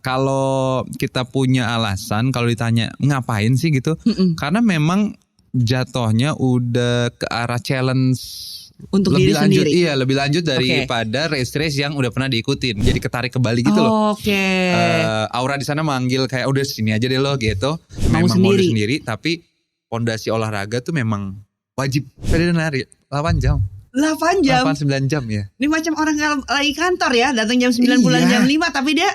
kalau kita punya alasan, kalau ditanya ngapain sih gitu, karena memang jatuhnya udah ke arah challenge untuk lebih diri lanjut, sendiri. iya lebih lanjut daripada race yang udah pernah diikutin. Jadi ketarik ke Bali gitu loh. Aura di sana manggil kayak udah sini aja deh lo gitu. Memang mau sendiri, tapi pondasi olahraga tuh memang wajib sepeda dan lari 8 jam. 8 jam? 8-9 jam ya. Ini macam orang kalau lagi kantor ya, datang jam 9 pulang jam 5, tapi dia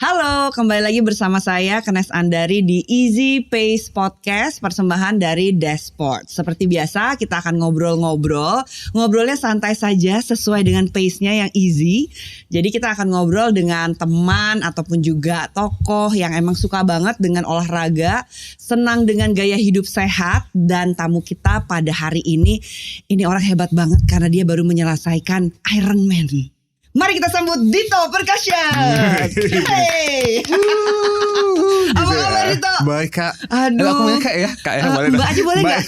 Halo, kembali lagi bersama saya Kenes Andari di Easy Pace Podcast, persembahan dari Dashboard. Seperti biasa kita akan ngobrol-ngobrol, ngobrolnya santai saja sesuai dengan pace-nya yang easy. Jadi kita akan ngobrol dengan teman ataupun juga tokoh yang emang suka banget dengan olahraga, senang dengan gaya hidup sehat. Dan tamu kita pada hari ini orang hebat banget karena dia baru menyelesaikan Ironman. Mari kita sambut Dito Percussion. Hey. Apa kabar Dito? Baik Kak. Aduh. Aku punya Kak ya. Kak ya boleh. Mbak aja boleh gak?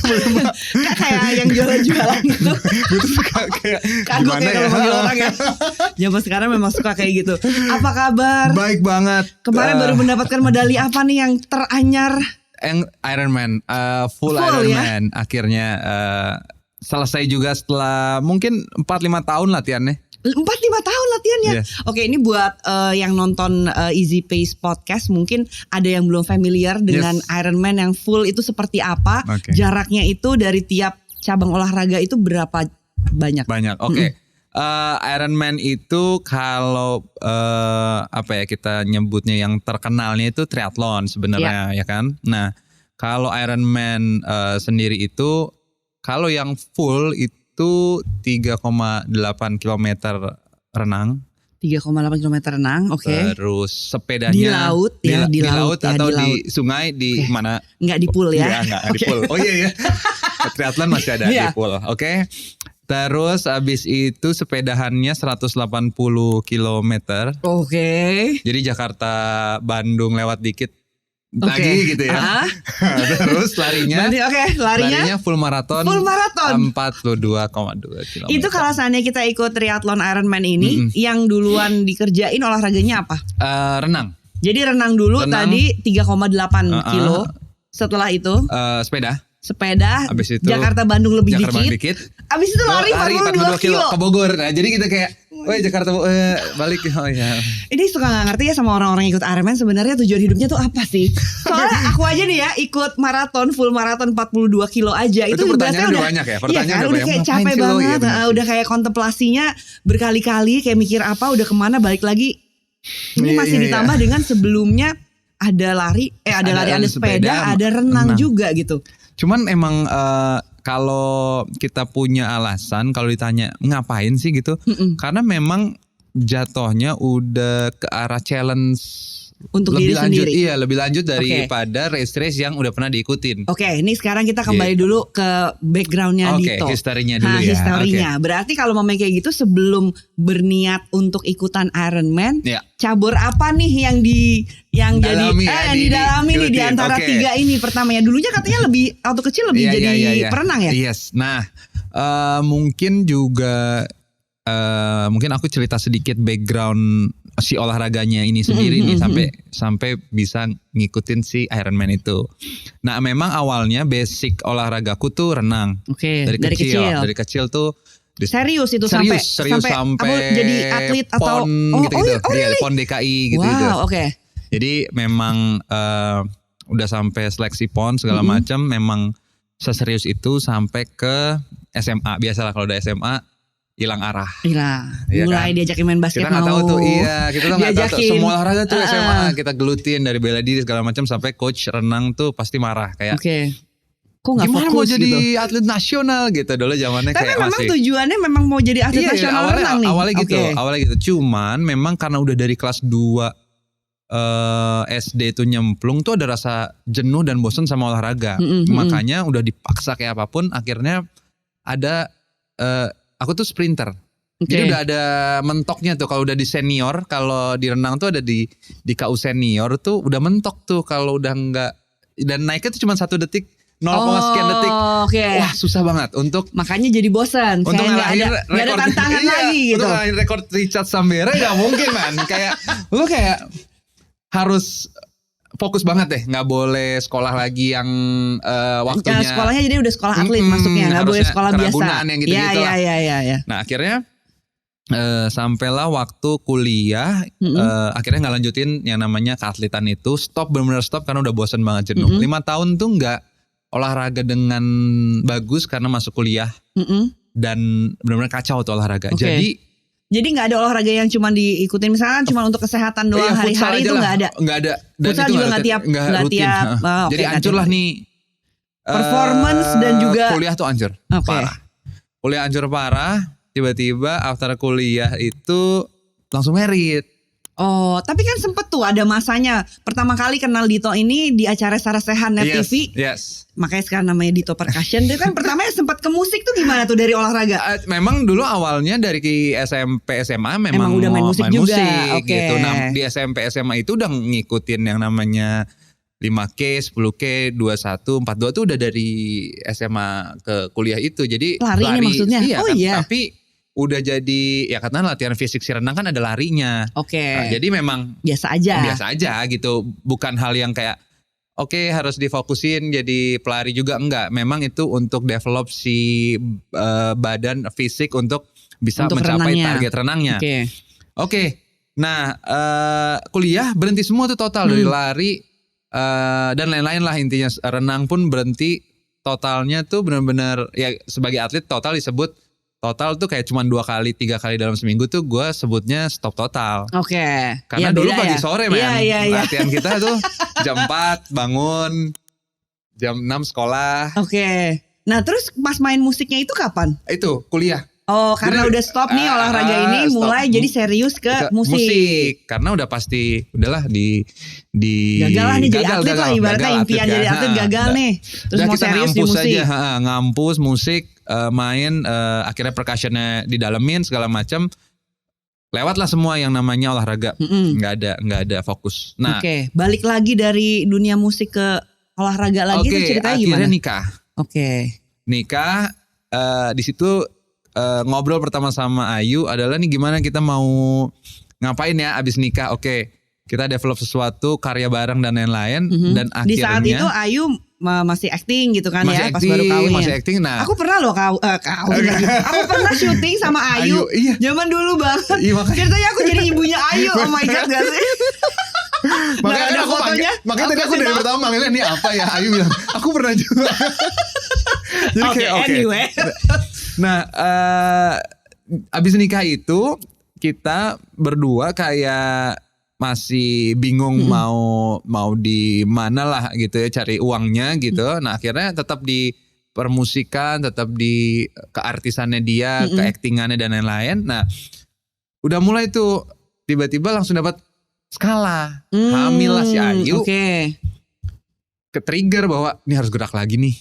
Kak kayak yang jualan-jualan gitu. Gitu suka kayak kagok ya kalau panggil orang ya. Zaman sekarang memang suka kayak gitu. Apa kabar? Baik banget. Kemarin baru mendapatkan medali apa nih yang teranyar? Yang Ironman, full Ironman ya? Akhirnya selesai juga setelah mungkin 4-5 tahun latihannya. 4-5 tahun latihannya. Oke, ini buat yang nonton Easy Pace Podcast, mungkin ada yang belum familiar dengan Ironman yang full itu seperti apa. Jaraknya itu dari tiap cabang olahraga itu berapa banyak? Banyak, Ironman itu kalau kita nyebutnya yang terkenalnya itu triathlon sebenarnya ya kan. Nah kalau Ironman sendiri itu kalau yang full itu 3,8 km renang. 3,8 km renang, Terus sepedanya di laut ya, di laut atau di laut. Di sungai di mana? Enggak di pool ya? Enggak di pool. Oh iya ya. Triathlon masih ada di pool. Terus abis itu sepedahannya 180 km. Jadi Jakarta Bandung lewat dikit. Lagi gitu ya. Terus larinya larinya full maraton 42,2 km. Itu kalau seandainya kita ikut triathlon Ironman ini, yang duluan dikerjain olahraganya apa? Renang. Jadi renang dulu tadi 3,8 kilo. Setelah itu sepeda abis itu Jakarta Bandung lebih dikit. Abis itu lari 42 kilo ke Bogor. Nah jadi kita kayak Jakarta balik. Ini suka gak ngerti ya sama orang-orang yang ikut Ironman, sebenarnya tujuan hidupnya tuh apa sih? Soalnya aku aja nih ya ikut full maraton 42 kilo aja. Itu pertanyaan udah banyak ya? Pertanyaan udah kayak capek banget. Udah kayak kontemplasinya berkali-kali, kayak mikir apa, udah kemana, balik lagi. Ini masih ditambah dengan sebelumnya ada ada sepeda, ada renang juga gitu. Cuman emang kalau kita punya alasan, kalau ditanya ngapain sih gitu, karena memang jatuhnya udah ke arah challenge untuk lebih diri lanjut, sendiri. iya lebih lanjut daripada race yang udah pernah diikutin. Ini sekarang kita kembali dulu ke backgroundnya Dito. Historinya dulu ya. Historinya. Berarti kalau mau kayak gitu, sebelum berniat untuk ikutan Ironman, cabur apa nih yang didalami nih di antara tiga ini? Pertamanya dulunya katanya lebih waktu kecil lebih jadi perenang ya. Nah mungkin juga mungkin aku cerita sedikit background si olahraganya ini sendiri nih sampai bisa ngikutin si Ironman itu. Nah memang awalnya basic olahragaku tuh renang. Dari kecil tuh serius itu sampai kamu jadi atlet atau Di PON DKI gitu. Jadi memang udah sampai seleksi PON segala macam, memang seserius itu sampai ke SMA. Biasalah kalau udah SMA hilang arah. Mulai diajakin main basket. Kita nggak tahu tuh, kita tuh nggak tahu semua olahraga tuh SMA kita gelutin dari bela diri segala macam, sampai coach renang tuh pasti marah kayak. Kok nggak fokus mau jadi atlet nasional gitu dulu zamannya. Tapi memang tujuannya memang mau jadi atlet nasional renang nih. Awalnya gitu. Cuman memang karena udah dari kelas 2 SD tuh nyemplung tuh ada rasa jenuh dan bosan sama olahraga. Makanya udah dipaksa kayak apapun, akhirnya ada aku tuh sprinter. Jadi udah ada mentoknya tuh. Kalau udah di senior, kalau di renang tuh ada di KU senior tuh udah mentok tuh. Kalau udah nggak dan naiknya tuh cuma 1 detik, 0, sekian detik. Okay. Wah susah banget untuk makanya jadi bosan. Untuk ngalahin gak ada tantangan lagi gitu. Untuk ngalahin rekor Richard Sambera gak mungkin man. Kayak lu kayak harus fokus banget deh, nggak boleh sekolah lagi yang waktunya. Nah, sekolahnya jadi udah sekolah atlet masuknya, nggak boleh sekolah biasa. Yang gitu-gitu lah. Ya. Nah akhirnya sampailah waktu kuliah, akhirnya nggak lanjutin yang namanya keatletan itu, benar-benar stop karena udah bosan banget, jenuh. 5 tahun tuh nggak olahraga dengan bagus karena masuk kuliah dan benar-benar kacau tuh olahraga. Okay. Jadi nggak ada olahraga yang cuma diikutin misalnya cuma untuk kesehatan doang hari-hari itu nggak ada. Nggak ada. Dan futsal itu juga nggak tiap. Jadi hancur lah nih. Performance dan juga kuliah tuh hancur. Parah. Kuliah hancur parah. Tiba-tiba after kuliah itu langsung merit. Oh, tapi kan sempet tuh ada masanya. Pertama kali kenal Dito ini di acara Sarasehan Net TV. Yes. Makanya sekarang namanya Dito Percussion. Dia kan pertamanya sempat ke musik tuh gimana tuh dari olahraga? Memang dulu awalnya dari SMP SMA memang udah main musik juga. Gitu. Nah, di SMP SMA itu udah ngikutin yang namanya 5K, 10K, 21, 42 tuh udah dari SMA ke kuliah itu. Jadi lari ini maksudnya? Iya. Tapi udah jadi ya katanya latihan fisik si renang kan ada larinya. Nah, jadi memang biasa aja gitu. Bukan hal yang kayak harus difokusin jadi pelari juga, enggak. Memang itu untuk develop si badan fisik untuk bisa mencapai target renangnya. Nah kuliah berhenti semua tuh total dari lari dan lain-lain lah intinya. Renang pun berhenti totalnya tuh benar-benar ya sebagai atlet total disebut. Total tuh kayak cuma 2 kali 3 kali dalam seminggu tuh gue sebutnya stop total. Karena ya, dulu pagi sore men. Latihan kita tuh jam 4 bangun, jam 6 sekolah. Nah terus pas main musiknya itu kapan? Itu kuliah. Karena udah stop nih olahraga ini mulai jadi serius ke musik. Karena udah pasti udahlah di gagal lah nih jadi atlet lah ibaratnya impian jadi atlet gagal nih. Terus mau serius di musik. Ngampus musik, main, akhirnya percussionnya didalemin segala macam. Lewatlah semua yang namanya olahraga. Nggak ada fokus. Nah, balik lagi dari dunia musik ke olahraga lagi tuh ceritanya gimana? Akhirnya nikah. Nikah, di situ ngobrol pertama sama Ayu adalah nih gimana kita mau ngapain ya abis nikah. Kita develop sesuatu, karya bareng dan lain-lain. Dan akhirnya di saat itu Ayu masih acting gitu kan ya, pas baru kawin. Masih acting. Nah, aku pernah loh kawin lagi. Aku pernah syuting sama Ayu. Zaman dulu banget. Ceritanya aku jadi ibunya Ayu. Oh my god, gak sih? Makanya tadi aku dari pertama manggilnya nih apa ya, Ayu bilang aku pernah juga. Jadi anyway. Nah, abis nikah itu kita berdua kayak masih bingung mau di mana lah gitu ya cari uangnya gitu. Nah akhirnya tetap di permusikan, tetap di keartisannya dia, keaktingannya dan lain-lain. Nah udah mulai tuh tiba-tiba langsung dapat skala, hamil lah si Ayu. Ke-trigger bahwa ini harus gerak lagi nih.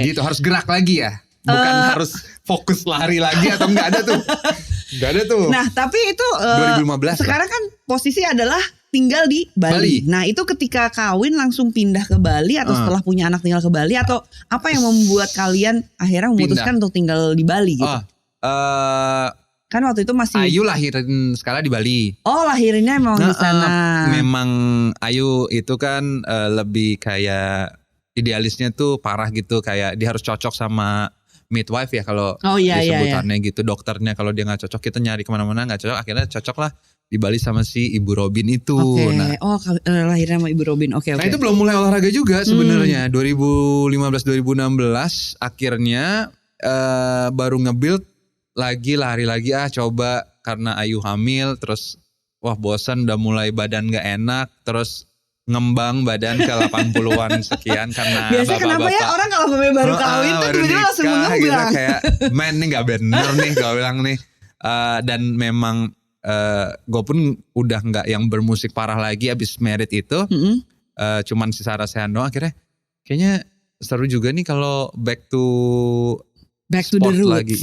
Gitu harus gerak lagi ya. Bukan harus fokus lari lagi atau enggak ada tuh. Enggak ada tuh. Nah, tapi itu 2015. Sekarang kan posisi adalah tinggal di Bali. Nah, itu ketika kawin langsung pindah ke Bali atau setelah punya anak tinggal ke Bali atau apa yang membuat kalian akhirnya memutuskan untuk tinggal di Bali gitu? Kan waktu itu masih Ayu lahirin skala di Bali. Lahirinnya memang di sana. Memang Ayu itu kan lebih kayak idealisnya tuh parah gitu, kayak dia harus cocok sama midwife ya kalau disebutannya gitu, dokternya kalau dia nggak cocok kita nyari kemana-mana nggak cocok, akhirnya cocok lah di Bali sama si Ibu Robin itu. Nah, lahirnya sama Ibu Robin. Nah itu belum mulai olahraga juga sebenarnya. 2015-2016 akhirnya baru nge-build lagi lari lagi coba karena Ayu hamil, terus wah bosan udah mulai badan nggak enak, terus ngembang badan ke 80-an sekian karena biasanya kenapa ya orang kalau baru kawin tuh tiba-tiba langsung mengembang gitu, kayak man nih gak bener nih gue bilang nih. Dan memang gue pun udah gak yang bermusik parah lagi abis merit itu. Cuman si Sarasehan doang, akhirnya kayaknya seru juga nih kalau back to the roots lagi.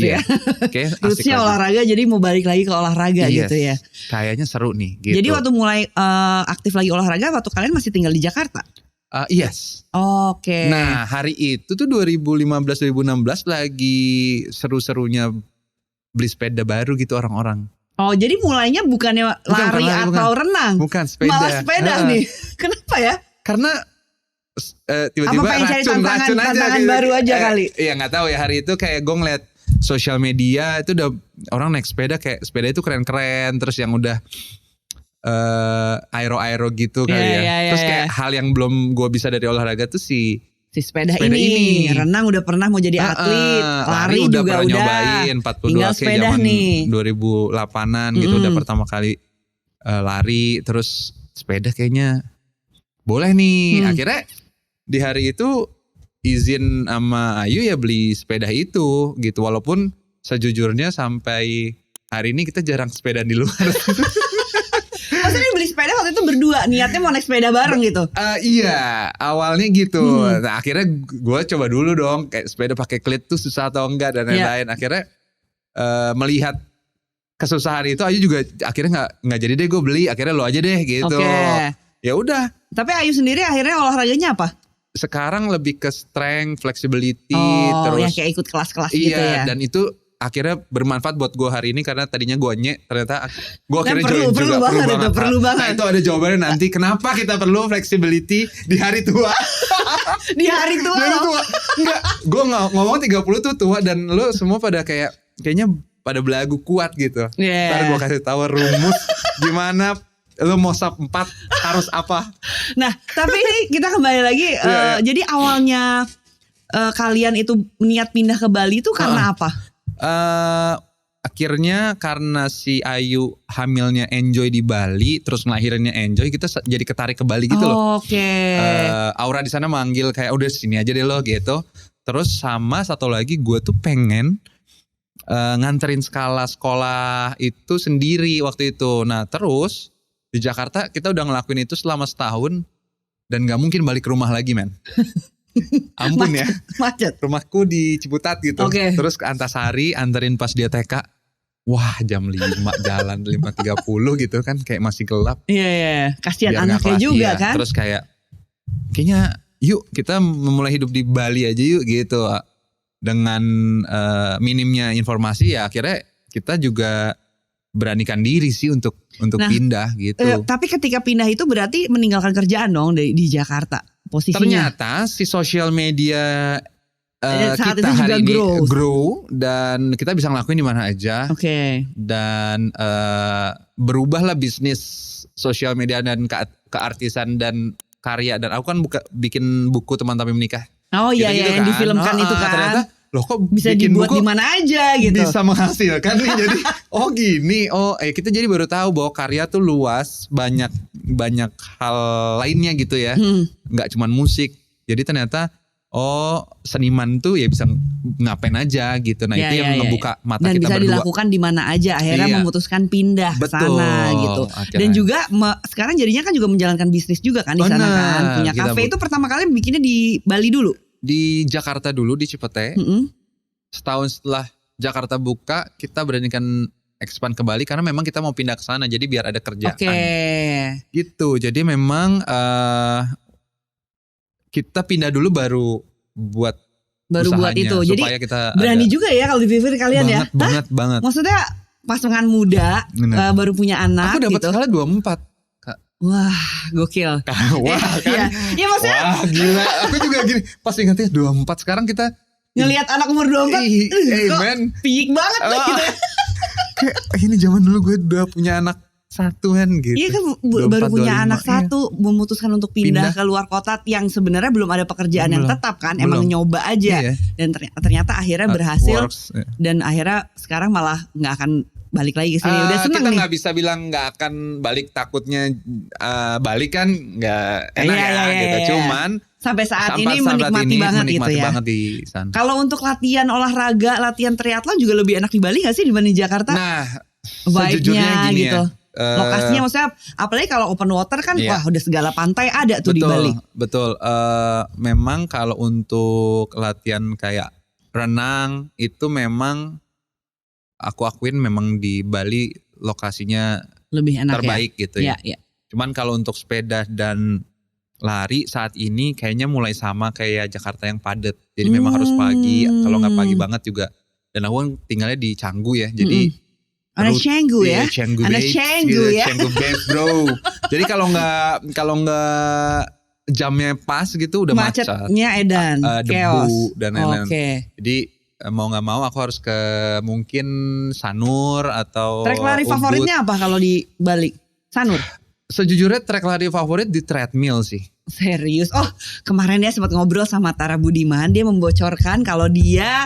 Rootsnya olahraga, jadi mau balik lagi ke olahraga gitu ya. Kayaknya seru nih gitu. Jadi waktu mulai aktif lagi olahraga waktu kalian masih tinggal di Jakarta? Yes. Oke. Nah hari itu tuh 2015-2016 lagi seru-serunya beli sepeda baru gitu orang-orang. Oh jadi mulainya bukannya lari atau renang? Bukan, sepeda. Malah sepeda nih. Kenapa ya? Karena tiba-tiba racun aja. Tantangan baru aja kali. Iya gak tahu ya, hari itu kayak gue ngeliat sosial media itu udah orang naik sepeda, kayak sepeda itu keren-keren. Terus yang udah aero gitu kali ya. Terus kayak hal yang belum gue bisa dari olahraga tuh si sepeda ini. Renang udah pernah mau jadi atlet, lari juga pernah nyobain 42 ke zaman 2008an gitu, udah pertama kali lari. Terus sepeda kayaknya boleh nih. Akhirnya di hari itu izin sama Ayu ya beli sepeda itu gitu. Walaupun sejujurnya sampai hari ini kita jarang sepeda di luar. Maksudnya beli sepeda waktu itu berdua, niatnya mau naik sepeda bareng gitu? Iya, awalnya gitu. Nah akhirnya gue coba dulu dong, kayak sepeda pakai klit tuh susah atau enggak dan lain-lain. Akhirnya melihat kesusahan itu, Ayu juga akhirnya nggak jadi deh gue beli. Akhirnya lo aja deh gitu. Ya udah. Tapi Ayu sendiri akhirnya olahraganya apa? Sekarang lebih ke strength, flexibility, terus ya kayak ikut kelas-kelas gitu ya. Dan itu akhirnya bermanfaat buat gue hari ini, karena tadinya gue ternyata gue akhirnya join juga. Perlu banget. Nah itu ada jawabannya nanti kenapa kita perlu flexibility di hari tua. Di hari tua. Enggak, gue ngomong 30 tuh tua dan lo semua pada kayaknya pada belagu kuat gitu. Ntar gue kasih tahu rumus gimana lo mau sub 4 harus apa. Nah tapi ini kita kembali lagi. Jadi awalnya kalian itu niat pindah ke Bali itu karena apa? Akhirnya karena si Ayu hamilnya enjoy di Bali, terus ngelahirinnya enjoy, kita jadi ketarik ke Bali gitu loh. Aura di sana manggil kayak udah sini aja deh lo gitu. Terus sama satu lagi gue tuh pengen nganterin Skala sekolah itu sendiri waktu itu. Nah terus di Jakarta kita udah ngelakuin itu selama setahun dan gak mungkin balik ke rumah lagi men. Ampun macet. Rumahku di Ciputat gitu. Terus ke Antasari anterin pas dia TK. Wah jam 5 jalan 5.30 gitu kan, kayak masih gelap. Iya. Kasihan anaknya juga kan. Terus kayaknya yuk kita memulai hidup di Bali aja yuk gitu. Dengan minimnya informasi ya akhirnya kita juga beranikan diri sih untuk pindah gitu. Tapi ketika pindah itu berarti meninggalkan kerjaan dong di Jakarta. Posisinya. Ternyata si sosial media kita hari ini grow dan kita bisa ngelakuin di mana aja. Dan berubahlah bisnis sosial media dan keartisan dan karya. Dan aku kan bikin buku Teman Tapi Menikah. Yang difilmkan itu kan. Ternyata loh kok bisa dibuat di mana aja gitu. Bisa menghasilkan nih. Jadi gini. Kita jadi baru tahu bahwa karya tuh luas, banyak hal lainnya gitu ya. Nggak cuman musik. Jadi ternyata seniman tuh ya bisa ngapain aja gitu. Nah itu yang ngebuka mata dan kita berdua. Dan bisa dilakukan di mana aja. Akhirnya memutuskan pindah ke sana gitu. Akhirnya. Dan juga sekarang jadinya kan juga menjalankan bisnis juga kan di sana kan. Punya kafe itu pertama kali bikinnya di Bali dulu. Di Jakarta dulu di Cipete. Setahun setelah Jakarta buka kita beranikan expand ke Bali karena memang kita mau pindah ke sana, jadi biar ada kerjaan. Gitu. Jadi memang kita pindah dulu baru buat itu. Jadi kita berani juga ya kalau di Vivir kalian banget. Maksudnya pasangan muda baru punya anak. Aku dapat gitu. Skala 24. Wah gokil. Wah kan. Ya maksudnya. Wah gila. Aku juga gini. Pas ingatnya 24. Sekarang kita. Ngelihat anak umur 24. Kok piyik banget gitu. Kayak ini zaman dulu gue udah punya anak satu kan gitu. Iya kan baru punya anak satu. Memutuskan untuk pindah ke luar kota. Yang sebenarnya belum ada pekerjaan yang tetap kan. Emang nyoba aja. Dan ternyata akhirnya berhasil. Dan akhirnya sekarang malah gak akan balik lagi ke sini. Udah seneng kita nih. Kita gak bisa bilang gak akan balik, takutnya balik kan gak enak gitu. Cuman sampai saat ini menikmati banget gitu ya. Banget di sana. Kalau untuk latihan olahraga, latihan triathlon juga lebih enak di Bali gak sih dibanding Jakarta? Nah sejujurnya gini gitu. Lokasinya maksudnya apalagi kalau open water kan wah udah segala pantai ada tuh di Bali. Betul. Memang kalau untuk latihan kayak renang itu memang aku akuin memang di Bali lokasinya lebih enak terbaik gitu ya. Iya. Cuman kalau untuk sepeda dan lari saat ini kayaknya mulai sama kayak Jakarta yang padat. Jadi memang harus pagi, kalau nggak pagi banget juga. Dan aku kan tinggalnya di Canggu ya, jadi anak Canggu ya, Canggu anak babes, Canggu ya. Canggu babes bro. Jadi kalau nggak jamnya pas gitu udah macet. Macetnya edan, chaos. Debu dan lain-lain. Oke. Jadi mau nggak mau aku harus ke mungkin Sanur atau Trek lari Ubud. favoritnya apa kalau di Bali? Sanur. Sejujurnya trek lari favorit di treadmill sih. Serius? Oh, kemarin dia sempat ngobrol sama Tara Budiman. Dia membocorkan kalau dia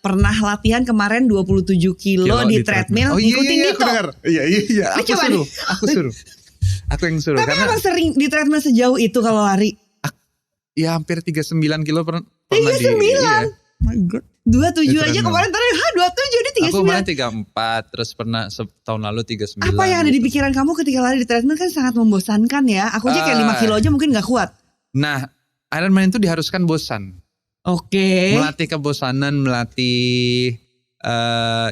pernah latihan kemarin 27 kilo di treadmill. Oh ngikutin iya, Dito. Iya. Aku suruh. Aku yang suruh. Tapi karena emang sering di treadmill sejauh itu kalau lari? ya hampir 39 kilo pernah 39? iya. My God. 27 aja treadmill. kemarin tadi 27 ini 39. Aku kemarin 34, terus pernah tahun lalu 39. Apa yang ada di pikiran kamu ketika lari di treadmill kan sangat membosankan ya. Aku aja kayak 5 kilo aja mungkin gak kuat. Nah, Ironman itu diharuskan bosan. Oke. Melatih kebosanan, melatih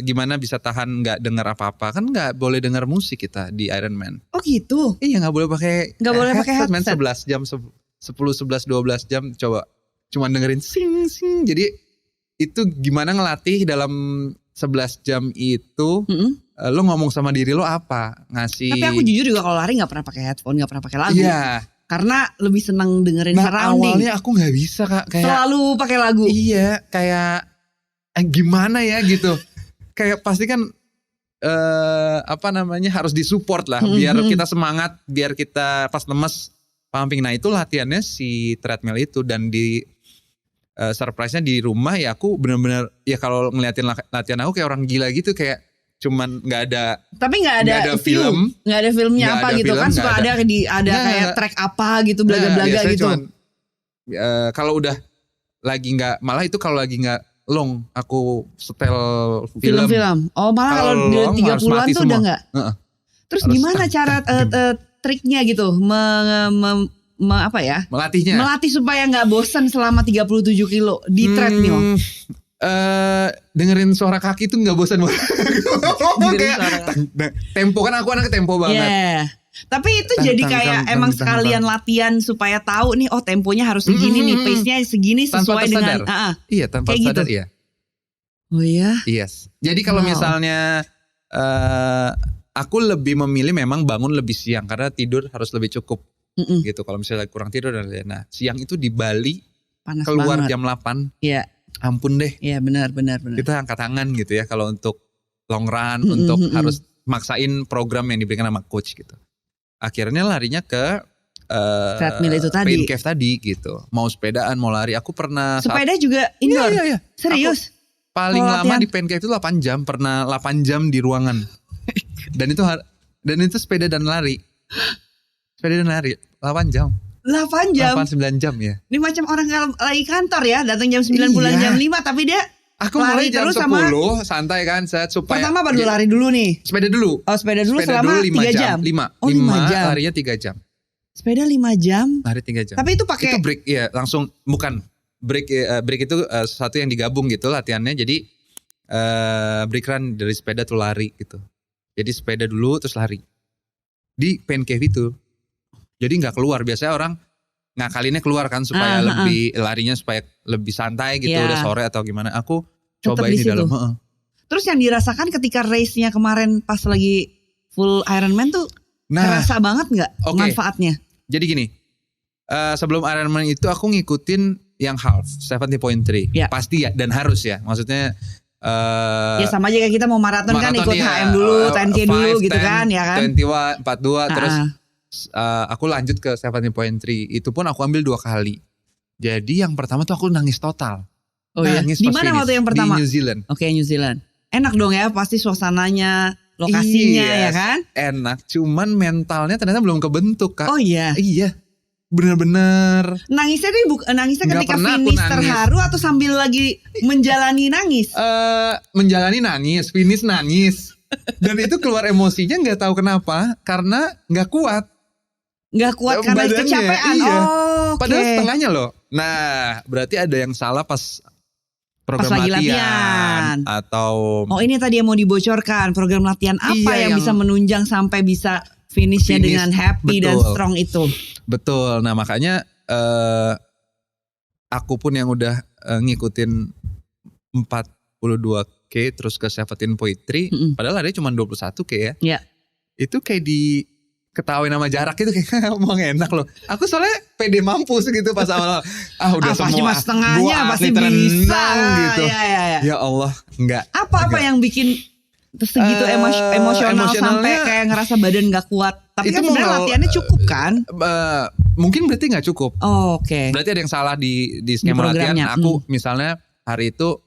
gimana bisa tahan nggak dengar apa-apa. Kan nggak boleh dengar musik kita di Ironman. Oh gitu. Iya, nggak boleh pakai headset. Man, 11 jam 10, 11, 12 jam coba cuman dengerin sing. Jadi itu gimana ngelatih dalam 11 jam itu lo ngomong sama diri lo apa, ngasih. Tapi aku jujur juga kalau lari gak pernah pakai headphone, gak pernah pakai lagu. Iya. Karena lebih seneng dengerin surrounding. Awalnya aku gak bisa Kak, kayak selalu pakai lagu. Iya, kayak gimana ya gitu. Kayak pasti kan harus disupport lah biar kita semangat, biar kita pas lemes pumping. Nah, itu latihannya si treadmill itu. Dan di surprise-nya di rumah ya aku benar-benar ya kalau ngeliatin latihan aku kayak orang gila gitu, kayak cuman nggak ada. Tapi nggak ada film, nggak ada filmnya gak apa ada gitu film, kan suka ada kayak track apa gitu belaga-belaga gitu. Cuman, kalau udah lagi nggak, malah itu kalau lagi nggak long aku setel film. Oh malah kalau di 30-an tuh udah nggak. Terus harus gimana cara triknya gitu melatihnya? Melatih supaya nggak bosan selama 37 kilo di treadmill. Dengerin suara kaki tuh nggak bosan banget. Tempo kan aku anaknya tempo banget. Yeah. Tapi itu jadi kayak emang sekalian latihan supaya tahu nih, oh temponya harus segini nih, pace-nya segini sesuai dengan. Iya, tanpa sadar gitu. Iya. Oh iya. Yes. Jadi kalau misalnya aku lebih memilih memang bangun lebih siang karena tidur harus lebih cukup. Gitu. Kalau misalnya kurang tidur dan nah siang itu di Bali panas keluar banget. Jam 8. Iya. Ampun deh. Iya benar. Kita angkat tangan gitu ya kalau untuk long run, untuk harus maksain program yang diberikan sama coach gitu. Akhirnya larinya ke treadmill itu tadi. Pain Cave tadi gitu. Mau sepedaan, mau lari. Aku pernah sepeda juga indoor. Iya. Serius? Aku paling lama di Pain Cave itu 8 jam. Pernah 8 jam di ruangan. Dan itu sepeda dan lari. 8 jam. 8 jam? 8-9 jam ya. Ini macam orang lagi kantor ya. Datang jam 9 pulang jam 5. Tapi dia aku mulai jam 10 sama, santai kan. Supaya pertama apa dulu lari dulu nih? Sepeda dulu. Oh sepeda dulu selama 3 jam? 5 jam. Larinya 3 jam. Sepeda 5 jam? Lari 3 jam. Tapi itu pakai. Itu break ya langsung. Bukan. Break itu sesuatu yang digabung gitu latihannya. Jadi break run dari sepeda tuh lari gitu. Jadi sepeda dulu terus lari. Di Pain Cave itu. Jadi gak keluar. Biasanya orang ngakalinnya keluar kan supaya lebih larinya supaya lebih santai gitu. Udah sore atau gimana. Aku cobain di dalam. Terus yang dirasakan ketika race-nya kemarin pas lagi full Ironman tuh kerasa banget gak manfaatnya? Jadi gini. Sebelum Ironman itu aku ngikutin yang half 70.3. Pasti ya dan harus ya. Maksudnya ya sama aja kayak kita mau maraton kan ikut HM dulu, 10K dulu gitu kan ya kan. 21, 42 terus aku lanjut ke 70.3. Itu pun aku ambil 2 kali. Jadi yang pertama tuh aku nangis total. Nangis di mana waktu yang pertama? Di New Zealand. Oke, New Zealand. Enak dong ya pasti suasananya, lokasinya ya kan? Enak, cuman mentalnya ternyata belum kebentuk Kak. Oh iya. Iya. Bener-bener. Nangisnya ketika finish terharu atau sambil lagi menjalani nangis? Menjalani nangis, finish nangis. Dan itu keluar emosinya gak tahu kenapa. Karena gak kuat. Gak kuat karena badannya, kecapean. Iya. Padahal Okay. setengahnya loh. Nah berarti ada yang salah pas program lagi latihan. Atau ini tadi yang mau dibocorkan. Program latihan apa yang bisa menunjang sampai bisa finishnya finish, dengan happy dan strong itu. Betul. Nah makanya aku pun yang udah ngikutin 42K terus ke 17.3, padahal larinya cuma 21K ya. Iya. Itu kayak ketawain sama jarak itu kayak emang enak loh. Aku soalnya pede mampus gitu pas awal. Udah semua setengahnya pasti bisa gitu. Ya Allah, enggak. Apa yang bikin segitu emosional sampai kayak ngerasa badan gak kuat. Tapi kan sebenarnya latihannya cukup kan? Mungkin berarti gak cukup. Oke. Berarti ada yang salah di skema latihan. Aku misalnya hari itu,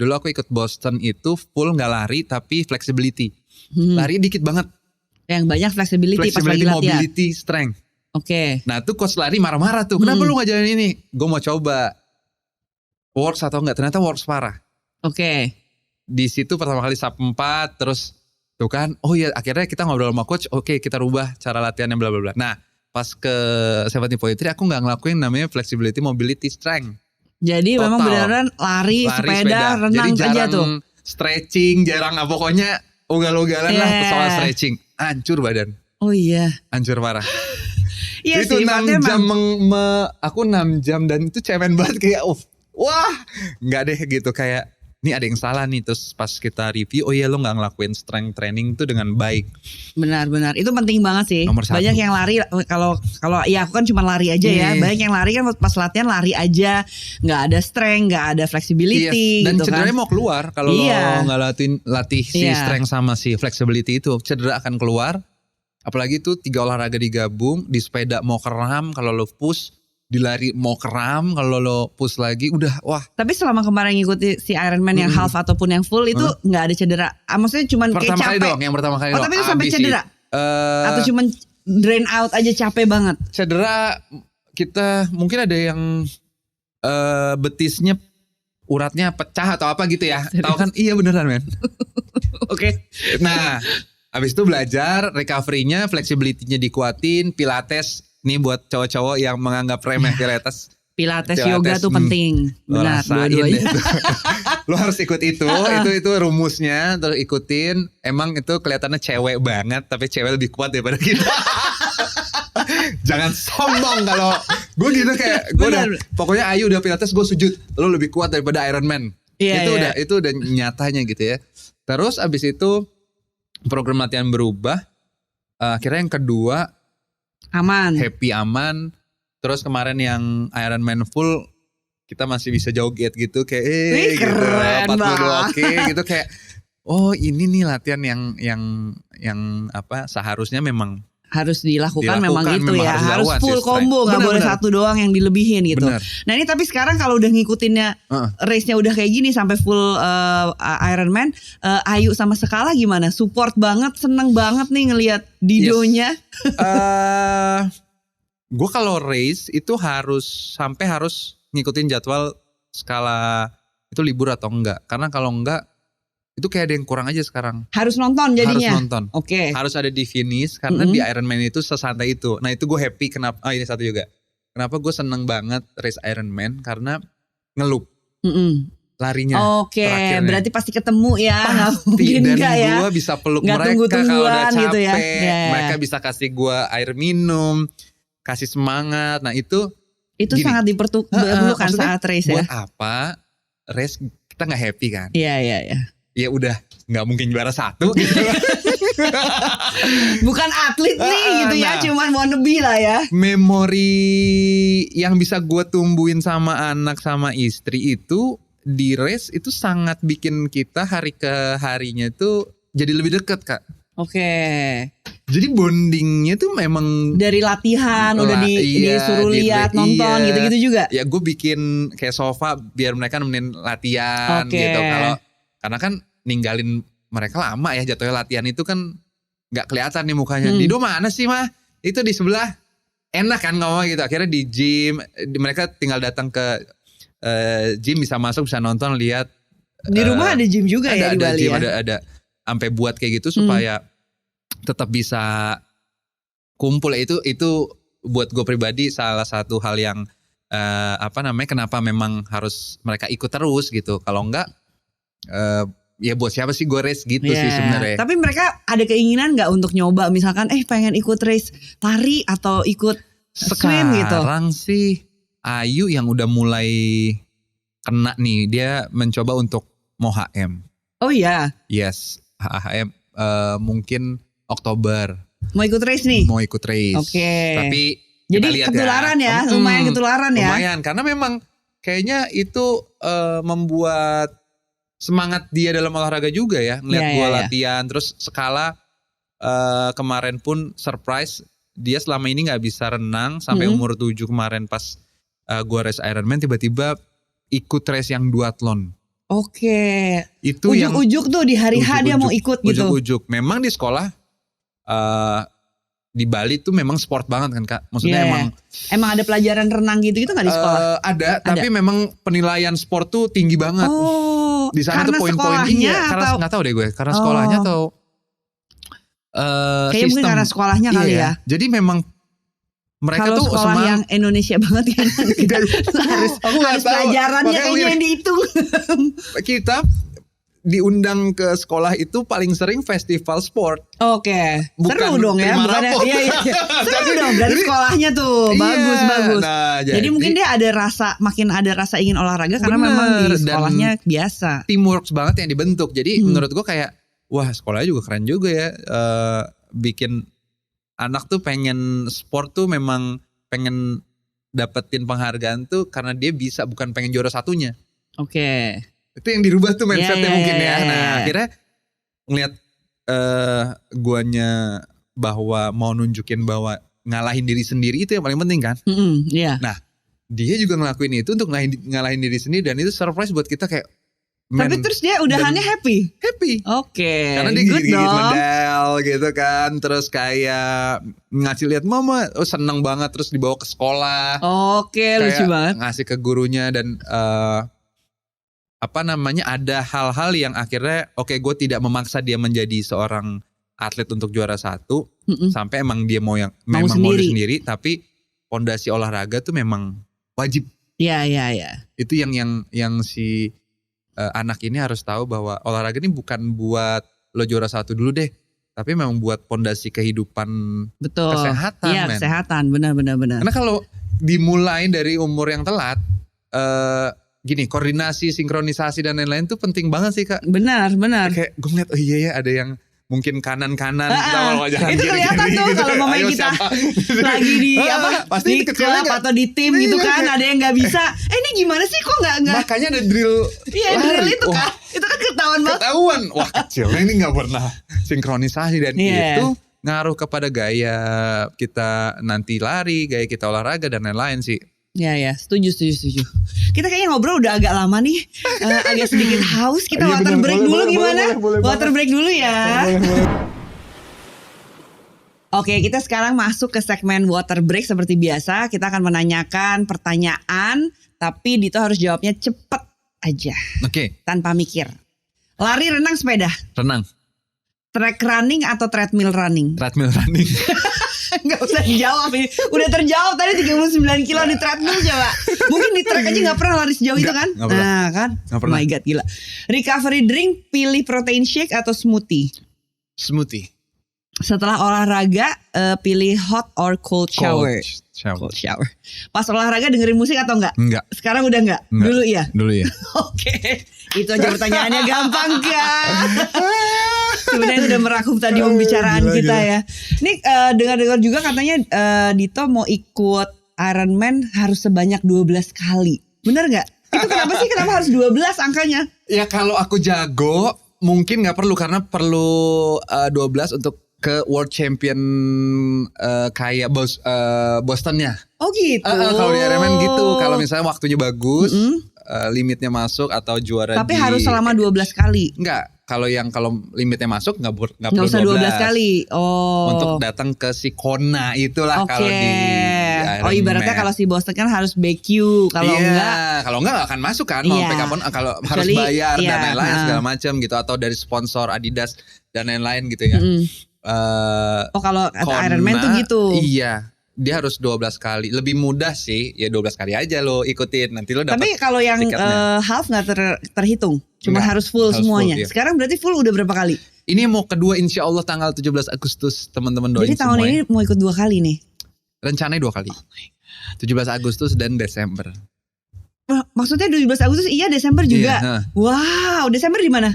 dulu aku ikut Boston itu full gak lari tapi flexibility. Lari dikit banget. Yang banyak flexibility pas lagi latihan. Mobility, strength. Oke. Nah tuh coach lari marah-marah tuh. Kenapa lu gak jalan ini? Gue mau coba. Works atau enggak? Ternyata works parah. Oke. Di situ pertama kali sub 4 terus tuh kan. Oh iya akhirnya kita ngobrol sama coach. Oke, kita rubah cara latihannya bla bla bla. Nah pas ke 17.3 aku gak ngelakuin namanya flexibility, mobility, strength. Jadi memang beneran lari sepeda, renang jadi aja tuh. Stretching, jarang ugal-ugalan lah soal stretching. Hancur badan. Oh iya. Hancur parah. Iya itu sih, 6 jam aku 6 jam dan itu cemen banget kayak wah nggak deh gitu kayak ini ada yang salah nih. Terus pas kita review, oh iya lo gak ngelakuin strength training tuh dengan baik. Benar-benar itu penting banget sih. Nomor 1. Banyak yang lari kalau ya aku kan cuma lari aja ya. Banyak yang lari kan pas latihan lari aja, nggak ada strength, nggak ada flexibility. Dan gitu cederanya kan mau keluar kalau lo nggak latih si strength sama si flexibility itu, cedera akan keluar. Apalagi tuh 3 olahraga digabung, di sepeda mau kram kalau lo push, di lari mau kram kalau lo push lagi udah wah. Tapi selama kemarin ngikuti si Ironman yang half ataupun yang full itu nggak ada cedera. Maksudnya cuma kayak capek. Yang pertama kali dong. Tapi itu sampai cedera? Atau cuma drain out aja capek banget? Cedera kita mungkin ada yang betisnya uratnya pecah atau apa gitu ya. Tahu kan? Iya beneran men. Oke. Nah habis itu belajar recovery-nya, flexibility-nya dikuatin, pilates. Nih buat cowok-cowok yang menganggap remeh Pilates yoga tuh penting. Benar, dua-duanya. Lo harus ikut itu rumusnya, terus ikutin. Emang itu kelihatannya cewek banget, tapi cewek lebih kuat daripada kita. Jangan sombong kalau gue gitu kayak gue udah pokoknya Ayu udah pilates gue sujud, lo lebih kuat daripada Ironman. Itu udah nyatanya gitu ya. Terus abis itu program latihan berubah. Akhirnya yang kedua aman, happy aman. Terus kemarin yang Ironman full kita masih bisa joget gitu kayak gitu 42K gitu kayak oh ini nih latihan yang apa seharusnya memang harus dilakukan memang gitu ya, harus full combo, nggak boleh satu doang yang dilebihin gitu. Bener. Nah ini tapi sekarang kalau udah ngikutinnya race-nya udah kayak gini sampai full Ironman, Ayu sama Sekala gimana? Support banget, seneng banget nih ngelihat Didonya. Gue kalau race itu harus ngikutin jadwal Sekala itu libur atau enggak, karena kalau enggak itu kayak ada yang kurang aja sekarang. Harus nonton jadinya? Harus nonton. Oke. Harus ada di finish karena di Ironman itu sesantai itu. Nah itu gue happy kenapa, ini satu juga. Kenapa gue seneng banget race Ironman karena ngelup larinya. Oke, berarti pasti ketemu ya. Pasti, dan ya. gue bisa peluk nggak mereka kalau udah capek. Gitu ya. Mereka bisa kasih gue air minum, kasih semangat. Nah itu gini, sangat diperlukan saat race ya. Buat apa race kita gak happy kan? Iya. Ya udah nggak mungkin juara 1 gitu. Bukan atlet nih gitu ya, cuman wannabe lah ya. Memori yang bisa gue tumbuhin sama anak sama istri itu di race itu sangat bikin kita hari ke harinya itu jadi lebih dekat Kak. Oke. Jadi bondingnya tuh memang dari latihan udah disuruh lihat nonton gitu-gitu juga. Ya gue bikin kayak sofa biar mereka nemenin latihan gitu. Karena kan ninggalin mereka lama ya jatuhnya latihan itu kan nggak kelihatan nih mukanya. Dido mana sih mah? Itu di sebelah enak kan ngomong gitu. Akhirnya di gym mereka tinggal datang ke gym bisa masuk bisa nonton lihat. Di rumah ada gym juga ya di Bali gym, ya. Ada sampai buat kayak gitu supaya tetap bisa kumpul ya. Itu buat gue pribadi salah satu hal yang kenapa memang harus mereka ikut terus gitu. Kalau enggak ya buat siapa sih gue race gitu sih sebenarnya. Tapi mereka ada keinginan nggak untuk nyoba misalkan pengen ikut race lari atau ikut swim gitu? Sekarang sih Ayu yang udah mulai kena nih, dia mencoba untuk mau HM. Oh iya. Yes, HM mungkin Oktober. Mau ikut race nih? Mau ikut race. Oke. Tapi jadi ketularan ya, lumayan ketularan ya. Lumayan, karena memang kayaknya itu membuat semangat dia dalam olahraga juga ya. Ngeliat gue latihan, terus Skala kemarin pun surprise, dia selama ini gak bisa renang sampai umur 7 kemarin pas gue race Ironman, tiba-tiba ikut race yang duathlon. Oke. Itu ujuk-ujuk tuh di hari H dia mau ikut gitu. Ujuk-ujuk. Memang di sekolah di Bali tuh memang sport banget kan Kak. Maksudnya emang ada pelajaran renang gitu gak di sekolah? Ada, tapi memang penilaian sport tuh tinggi banget. Oh. Di sana tuh poin-poin karena nggak tahu deh gue, karena sekolahnya atau kayaknya mungkin karena sekolahnya kali ya. Jadi memang mereka kalau tuh sekolah yang Indonesia banget kan harus pelajarannya kayaknya yang dihitung. Kita diundang ke sekolah itu paling sering festival sport. Oke. Seru dong ya. Iya. Seru dong dari sekolahnya tuh. Bagus. Nah, jadi mungkin dia makin ada rasa ingin olahraga karena memang di sekolahnya biasa. Teamwork banget yang dibentuk. Jadi menurut gue kayak wah sekolahnya juga keren juga ya. Bikin anak tuh pengen sport tuh memang pengen dapetin penghargaan tuh karena dia bisa, bukan pengen juara satunya. Oke. Itu yang dirubah tuh mindsetnya mungkin ya. Nah akhirnya ngeliat guanya bahwa mau nunjukin bahwa ngalahin diri sendiri itu yang paling penting kan. Nah dia juga ngelakuin itu untuk ngalahin diri sendiri, dan itu surprise buat kita kayak. Tapi terus dia udahannya happy. Oke. Karena dia gigit medal gitu kan. Terus kayak ngasih lihat mama, seneng banget, terus dibawa ke sekolah. Oke, lucu banget. Ngasih ke gurunya dan ada hal-hal yang akhirnya gue tidak memaksa dia menjadi seorang atlet untuk juara satu. Sampai emang dia mau sendiri, tapi fondasi olahraga tuh memang wajib. Iya. Itu yang si anak ini harus tahu bahwa olahraga ini bukan buat lo juara satu dulu deh, tapi memang buat pondasi kehidupan. Betul. Kesehatan. Iya, kesehatan, benar. Karena kalau dimulai dari umur yang telat, koordinasi, sinkronisasi dan lain-lain tuh penting banget sih Kak. Benar. Kayak gue ngeliat ada yang mungkin kanan-kanan, itu kelihatan tuh kalau momen kita lagi di pasti di klub atau di tim gitu kan, ada yang nggak bisa. Ini gimana sih kok nggak? Makanya ada drill. Iya, drill itu kan, itu kan ketahuan banget. Wah kecilnya ini nggak pernah sinkronisasi, dan itu ngaruh kepada gaya kita nanti lari, gaya kita olahraga dan lain-lain sih. Ya, setuju. Kita kayaknya ngobrol udah agak lama nih, agak sedikit haus. Kita water break dulu gimana? Water break dulu ya. Oke, kita sekarang masuk ke segmen water break seperti biasa. Kita akan menanyakan pertanyaan, tapi Dito harus jawabnya cepet aja. Oke. Tanpa mikir. Lari, renang, sepeda? Renang. Track running atau treadmill running? Treadmill running. Gak usah dijawab ini. Udah terjawab tadi 39 kilo di treadmill coba. Mungkin di track aja gak pernah lari sejauh itu kan? Nah kan? Oh my god, gila. Recovery drink, pilih protein shake atau smoothie? Smoothie. Setelah olahraga, pilih hot or cold shower? Cold shower. Pas olahraga dengerin musik atau enggak? Enggak. Sekarang udah enggak? Dulu iya? Dulu ya. Oke. Itu aja pertanyaannya, gampang kan? Sebenarnya udah merangkum tadi pembicaraan kita ya. Ini dengar-dengar juga katanya Dito mau ikut Ironman harus sebanyak 12 kali. Bener gak? Itu kenapa sih? Kenapa harus 12 angkanya? Ya kalau aku jago mungkin gak perlu, karena perlu 12 untuk ke World Champion kayak Bostonnya. Oh gitu. Kalau di Ironman gitu. Kalau misalnya waktunya bagus, limitnya masuk atau juara. Tapi harus selama 12 kali. Enggak. Kalau limitnya masuk nggak perlu 12. Nggak usah 12 kali. Oh. Untuk datang ke si Kona itulah kalau di Ironman. Ibaratnya kalau si Boston kan harus BQ. Kalau enggak akan masuk kan. Mau PK pun kalau harus bayar dan lain-lain segala macam gitu, atau dari sponsor Adidas dan lain-lain gitu ya. Kalau Ironman tuh gitu. Iya. Dia harus 12 kali. Lebih mudah sih. Ya 12 kali aja lo ikutin. Nanti lo dapat. Tapi kalau yang half gak terhitung? Cuma harus full semuanya. Full, iya. Sekarang berarti full udah berapa kali? Ini mau kedua insya Allah tanggal 17 Agustus teman-teman doain. Jadi tahun ini mau ikut 2 kali nih? Rencananya 2 kali. 17 Agustus dan Desember. Maksudnya 17 Agustus iya, Desember juga? Iya, wow, Desember di mana?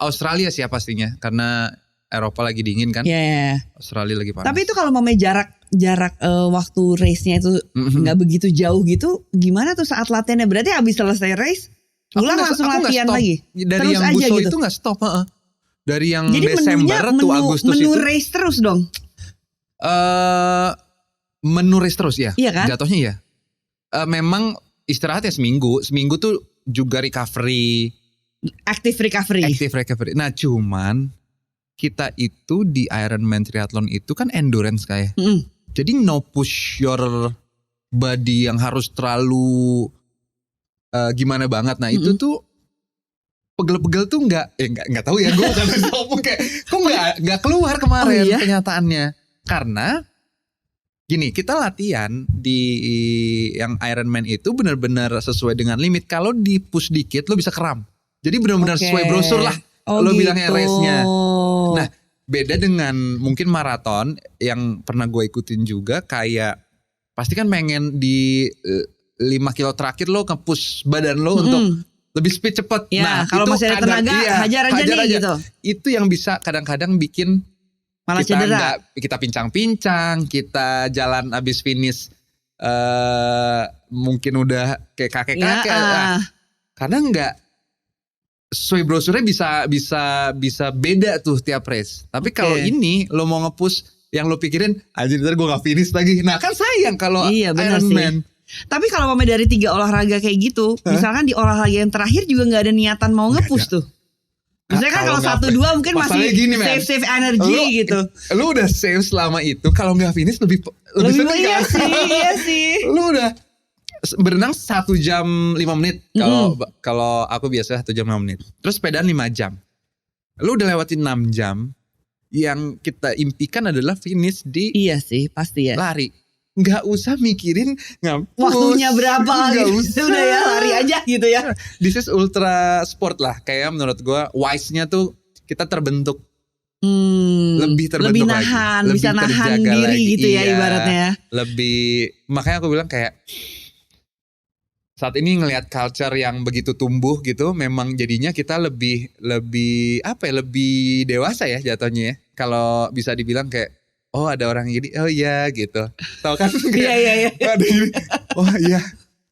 Australia sih ya pastinya. Karena Eropa lagi dingin kan. Yeah. Australia lagi panas. Tapi itu kalau jarak waktu race-nya itu gak begitu jauh gitu, gimana tuh saat latihannya? Berarti habis selesai race pulang langsung latihan lagi? Dari terus yang aja Buso gitu? itu gak stop. Dari yang jadi Desember tuh Agustus menu itu. race terus dong? Menu race terus ya. Iya kan? Jatuhnya ya. Memang istirahatnya seminggu. Seminggu tuh juga recovery. Active recovery. Nah cuman kita itu di Ironman Triathlon itu kan endurance kayak. Jadi no push your body yang harus terlalu gimana banget. Nah itu tuh pegel-pegel tuh nggak tahu ya, gue bukan ngomong kayak kok nggak keluar kemarin kenyataannya. Karena gini, kita latihan di yang Ironman itu benar-benar sesuai dengan limit. Kalau di push dikit lo bisa kram. Jadi benar-benar sesuai brosur lah. Lo gitu. bilangnya race-nya. Nah beda dengan mungkin maraton yang pernah gue ikutin juga, kayak pasti kan pengen di 5 kilo terakhir lo nge-push badan lo untuk lebih speed cepet. Ya, nah kalau masih ada tenaga hajar aja gitu. Itu yang bisa kadang-kadang bikin malah kita cedera. Kita pincang-pincang, kita jalan abis finish mungkin udah kayak kakek-kakek. Karena nggak sesuai brosurnya bisa beda tuh tiap race. Tapi kalau ini lo mau nge-push yang lo pikirin anjir ntar gue gak finish lagi. Nah kan sayang kalau Ironman. Tapi kalau dari 3 olahraga kayak gitu, misalkan di olahraga yang terakhir juga gak ada niatan mau nge-push tuh. Misalnya kan kalau 1-2 mungkin masih gini, save energy gitu. Lu udah save selama itu, kalau gak finish lebih iya sih. Lu udah berenang 1 jam 5 menit. Kalau aku biasa 1 jam 5 menit. Terus sepedaan 5 jam. Lu udah lewatin 6 jam. Yang kita impikan adalah finish di iya sih pasti ya lari. Nggak usah mikirin ngampus waktunya berapa gitu. Udah ya lari aja gitu ya. This is ultra sport lah. Kayak menurut gue wise-nya tuh kita terbentuk lebih terbentuk nahan, lagi. Bisa nahan diri lagi. Gitu ya ibaratnya. Lebih, makanya aku bilang kayak saat ini ngelihat culture yang begitu tumbuh gitu, memang jadinya kita lebih dewasa ya jatuhnya ya. Kalau bisa dibilang kayak, oh ada orang gini, oh iya gitu. Tahu kan? Iya. Ada gini, oh iya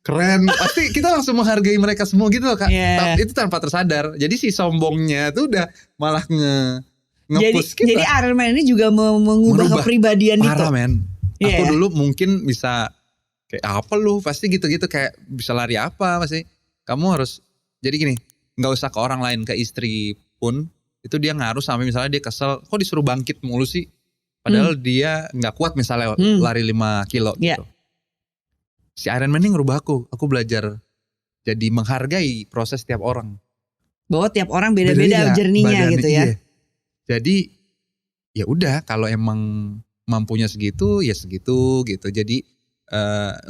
keren. Pasti kita langsung menghargai mereka semua gitu loh Kak. Yeah. Itu tanpa tersadar. Jadi si sombongnya tuh udah malah nge-push kita. Jadi Ironman ini juga mengubah kepribadian itu. Parah men. Aku dulu mungkin bisa kayak apa lu pasti gitu-gitu kayak bisa lari apa masih. Kamu harus jadi gini, nggak usah ke orang lain, ke istri pun itu dia ngaruh sampai misalnya dia kesel, kok disuruh bangkit mulu sih. Padahal dia nggak kuat misalnya lari 5 kilo gitu. Si Ironman ini ngerubah aku belajar jadi menghargai proses tiap orang. Bahwa tiap orang beda-beda journey-nya gitu ya. Iya. Jadi ya udah kalau emang mampunya segitu ya segitu gitu. Jadi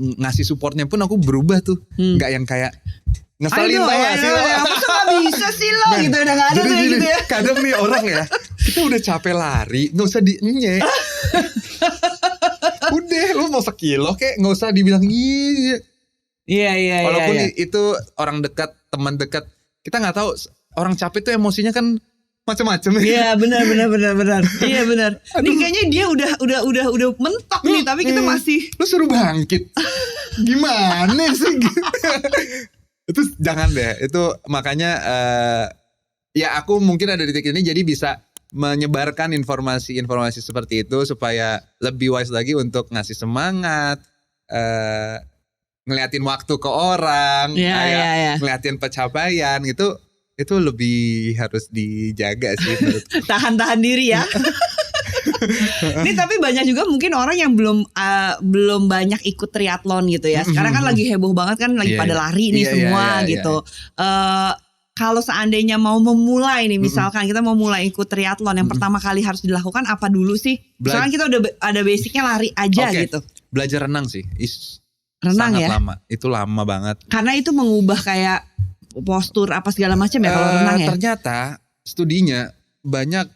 ngasih supportnya pun aku berubah tuh, nggak yang kayak ngeselin tau gak sih lo? Masa gak bisa sih lo gitu, udah gak ada tuh gitu ya. Kadang nih orang ya, kita udah capek lari, gak usah dienyek. Udah lu mau sekilo kayak gak usah dibilang iya. Walaupun itu orang dekat, teman dekat, kita gak tahu orang capek tuh emosinya kan macam-macam. Iya benar. Iya benar. Ini kayaknya dia udah mentok nih, tapi kita masih. Lu suruh bangkit. Gimana sih? Itu jangan deh. Itu makanya ya aku mungkin ada di titik ini jadi bisa menyebarkan informasi seperti itu supaya lebih wise lagi untuk ngasih semangat, ngeliatin waktu ke orang, ngeliatin pencapaian gitu. Itu lebih harus dijaga sih menurutku. Tahan diri ya. Ini tapi banyak juga mungkin orang yang belum banyak ikut triathlon gitu ya. Sekarang kan lagi heboh banget kan, lagi pada lari nih semua gitu. Kalau seandainya mau memulai nih, misalkan kita mau mulai ikut triathlon, yang pertama kali harus dilakukan apa dulu sih? Misalkan kita udah ada basicnya lari aja gitu. Belajar renang sih. Renang sangat ya? lama. Itu lama banget. Karena itu mengubah kayak postur apa segala macam ya kalau renang ya. Ternyata studinya banyak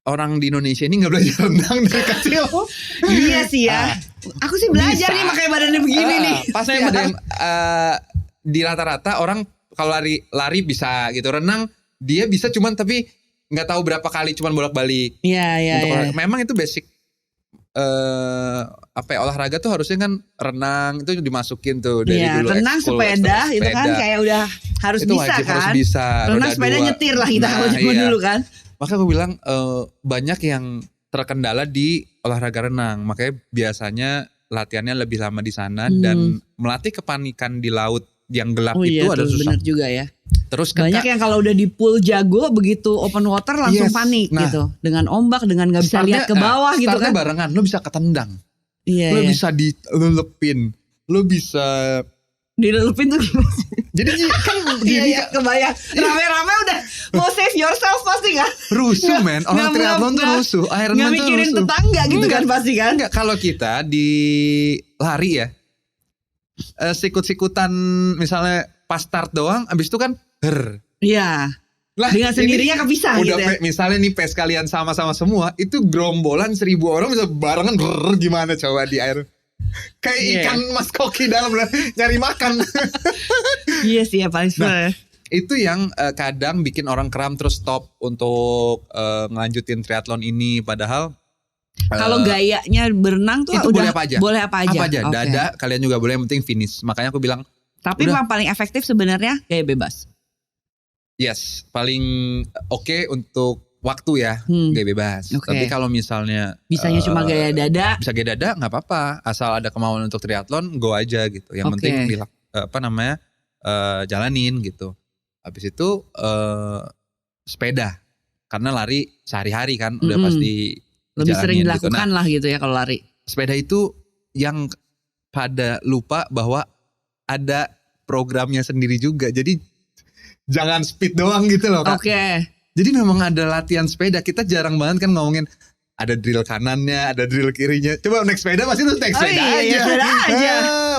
orang di Indonesia ini nggak belajar renang dari kecil. Iya sih ya. Aku sih belajar nih makanya badannya begini nih. Pasti ada yang di rata-rata orang kalau lari bisa gitu, renang dia bisa cuman tapi nggak tahu berapa kali cuman bolak-balik. Iya. Memang itu basic olahraga tuh harusnya kan renang itu dimasukin tuh dari dulu. Renang sepeda itu kan kayak udah harus itu bisa wajib, kan. Harus bisa. Renang sepeda nyetir lah kita kalau zaman dulu kan. Maka aku bilang banyak yang terkendala di olahraga renang. Makanya biasanya latihannya lebih lama di sana dan melatih kepanikan di laut yang gelap itu ada susah. Benar juga ya. Terus banyak yang kalau udah di pool jago begitu open water langsung panik gitu. Dengan ombak, dengan gak bisa lihat ke bawah gitu kan. Barengan, lo bisa ketendang. Lo bisa dilelepin. Lo bisa... Dilelepin tuh gimana? Jadi kan kebayang. Rame-rame udah mau save yourself pasti kan. Rusuh men. Orang triathlon tuh rusuh. Ironman tuh rusuh. Gak mikirin tetangga gitu kan pasti kan. Enggak, kalau kita di lari ya. Sikut-sikutan misalnya pas start doang. Abis itu kan Iya. Lah, dengan sendirinya kepisah gitu ya. Misalnya nih pes kalian sama-sama semua. Itu gerombolan 1.000 orang bisa barengan. Gimana coba di air. Kayak ikan mas koki dalam nyari makan. Iya sih ya paling sebenarnya. Itu yang kadang bikin orang kram terus stop untuk ngelanjutin triathlon ini. Padahal kalau gayanya berenang tuh itu udah boleh apa aja. Okay. Dada kalian juga boleh, yang penting finish. Makanya aku bilang. Tapi yang paling efektif sebenarnya gaya bebas. Yes, paling oke untuk waktu ya, gaya bebas. Tapi kalau misalnya bisanya cuma gaya dada, bisa gaya dada nggak apa-apa, asal ada kemauan untuk triathlon, go aja gitu. Yang penting jalanin gitu. Habis itu sepeda, karena lari sehari-hari kan, udah pasti lebih sering dilakukan gitu. lah gitu ya kalau lari. Sepeda itu yang pada lupa bahwa ada programnya sendiri juga, jadi jangan speed doang gitu loh Kak. Jadi memang ada latihan sepeda. Kita jarang banget kan ngomongin ada drill kanannya, ada drill kirinya. Coba naik sepeda pasti tuh naik sepeda aja.